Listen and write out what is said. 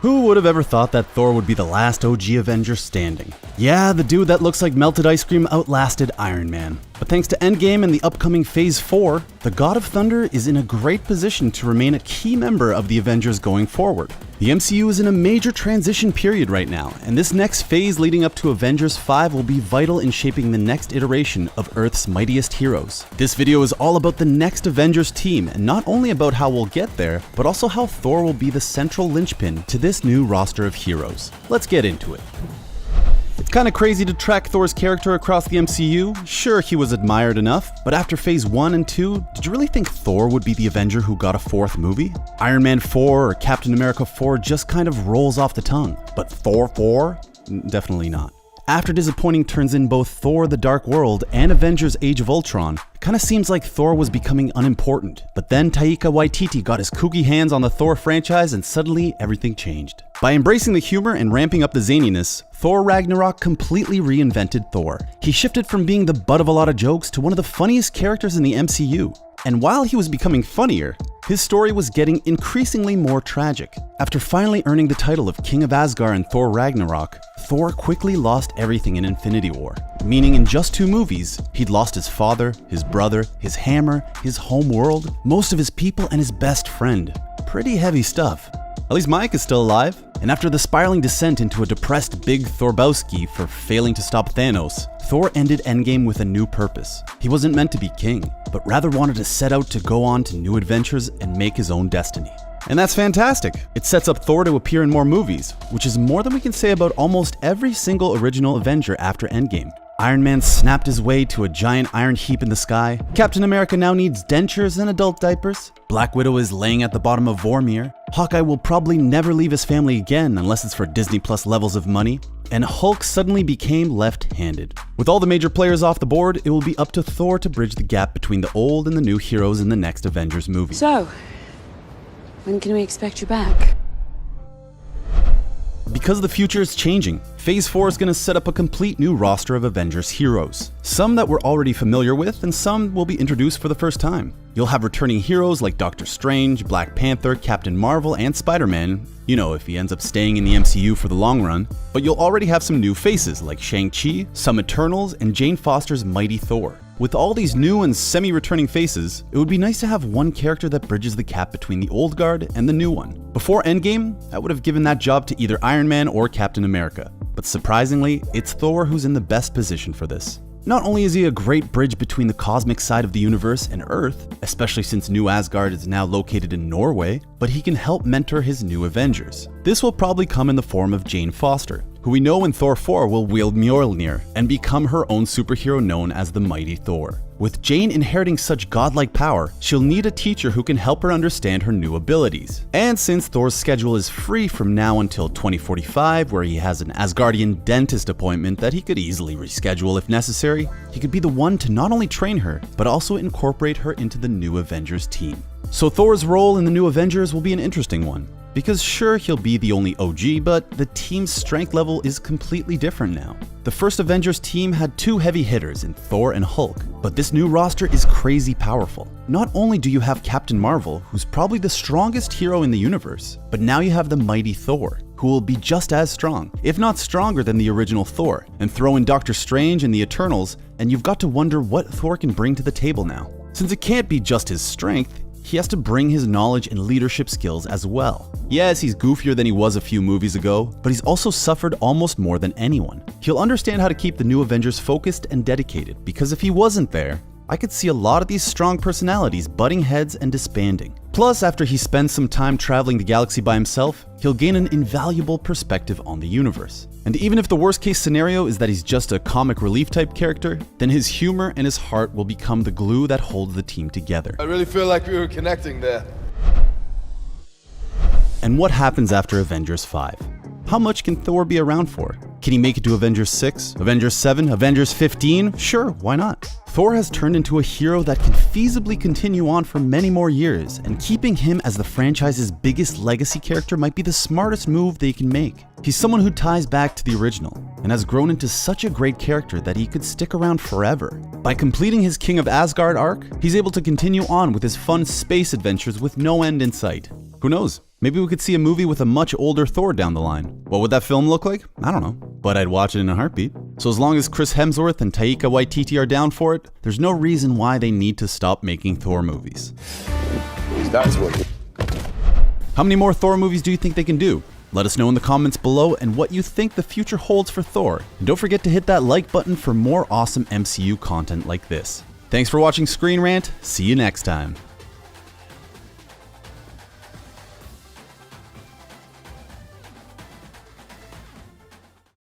Who would have ever thought that Thor would be the last OG Avenger standing? Yeah, the dude that looks like melted ice cream outlasted Iron Man. But thanks to Endgame and the upcoming Phase 4, the God of Thunder is in a great position to remain a key member of the Avengers going forward. The MCU is in a major transition period right now, and this next phase leading up to Avengers 5 will be vital in shaping the next iteration of Earth's mightiest heroes. This video is all about the next Avengers team, and not only about how we'll get there, but also how Thor will be the central linchpin to this new roster of heroes. Let's get into it. It's kinda crazy to track Thor's character across the MCU. Sure, he was admired enough, but after Phase 1 and 2, did you really think Thor would be the Avenger who got a fourth movie? Iron Man 4 or Captain America 4 just kind of rolls off the tongue. But Thor 4? Definitely not. After disappointing turns in both Thor: The Dark World and Avengers: Age of Ultron, it kinda seems like Thor was becoming unimportant. But then Taika Waititi got his kooky hands on the Thor franchise and suddenly everything changed. By embracing the humor and ramping up the zaniness, Thor Ragnarok completely reinvented Thor. He shifted from being the butt of a lot of jokes to one of the funniest characters in the MCU. And while he was becoming funnier, his story was getting increasingly more tragic. After finally earning the title of King of Asgard in Thor Ragnarok, Thor quickly lost everything in Infinity War. Meaning in just 2 movies, he'd lost his father, his brother, his hammer, his home world, most of his people, and his best friend. Pretty heavy stuff. At least Mike is still alive. And after the spiraling descent into a depressed Big Thorbowski for failing to stop Thanos, Thor ended Endgame with a new purpose. He wasn't meant to be king, but rather wanted to set out to go on to new adventures and make his own destiny. And that's fantastic. It sets up Thor to appear in more movies, which is more than we can say about almost every single original Avenger after Endgame. Iron Man snapped his way to a giant iron heap in the sky. Captain America now needs dentures and adult diapers. Black Widow is laying at the bottom of Vormir. Hawkeye will probably never leave his family again unless it's for Disney Plus levels of money. And Hulk suddenly became left-handed. With all the major players off the board, it will be up to Thor to bridge the gap between the old and the new heroes in the next Avengers movie. So, when can we expect you back? Because the future is changing, Phase 4 is going to set up a complete new roster of Avengers heroes. Some that we're already familiar with, and some will be introduced for the first time. You'll have returning heroes like Doctor Strange, Black Panther, Captain Marvel, and Spider-Man, you know, if he ends up staying in the MCU for the long run. But you'll already have some new faces like Shang-Chi, some Eternals, and Jane Foster's Mighty Thor. With all these new and semi-returning faces, it would be nice to have one character that bridges the gap between the old guard and the new one. Before Endgame, I would have given that job to either Iron Man or Captain America. But surprisingly, it's Thor who's in the best position for this. Not only is he a great bridge between the cosmic side of the universe and Earth, especially since New Asgard is now located in Norway, but he can help mentor his new Avengers. This will probably come in the form of Jane Foster, who we know in Thor 4 will wield Mjolnir and become her own superhero known as the Mighty Thor. With Jane inheriting such godlike power, she'll need a teacher who can help her understand her new abilities. And since Thor's schedule is free from now until 2045, where he has an Asgardian dentist appointment that he could easily reschedule if necessary, he could be the one to not only train her, but also incorporate her into the new Avengers team. So Thor's role in the new Avengers will be an interesting one. Because sure, he'll be the only OG, but the team's strength level is completely different now. The first Avengers team had 2 heavy hitters in Thor and Hulk, but this new roster is crazy powerful. Not only do you have Captain Marvel, who's probably the strongest hero in the universe, but now you have the Mighty Thor, who will be just as strong, if not stronger than the original Thor. And throw in Doctor Strange and the Eternals, and you've got to wonder what Thor can bring to the table now. Since it can't be just his strength, he has to bring his knowledge and leadership skills as well. Yes, he's goofier than he was a few movies ago, but he's also suffered almost more than anyone. He'll understand how to keep the new Avengers focused and dedicated, because if he wasn't there, I could see a lot of these strong personalities butting heads and disbanding. Plus, after he spends some time traveling the galaxy by himself, he'll gain an invaluable perspective on the universe. And even if the worst case scenario is that he's just a comic relief type character, then his humor and his heart will become the glue that holds the team together. I really feel like we were connecting there. And what happens after Avengers 5? How much can Thor be around for? Can he make it to Avengers 6, Avengers 7, Avengers 15? Sure, why not? Thor has turned into a hero that can feasibly continue on for many more years, and keeping him as the franchise's biggest legacy character might be the smartest move they can make. He's someone who ties back to the original, and has grown into such a great character that he could stick around forever. By completing his King of Asgard arc, he's able to continue on with his fun space adventures with no end in sight. Who knows? Maybe we could see a movie with a much older Thor down the line. What would that film look like? I don't know, but I'd watch it in a heartbeat. So as long as Chris Hemsworth and Taika Waititi are down for it, there's no reason why they need to stop making Thor movies. That's what. How many more Thor movies do you think they can do? Let us know in the comments below and what you think the future holds for Thor. And don't forget to hit that like button for more awesome MCU content like this. Thanks for watching Screen Rant. See you next time.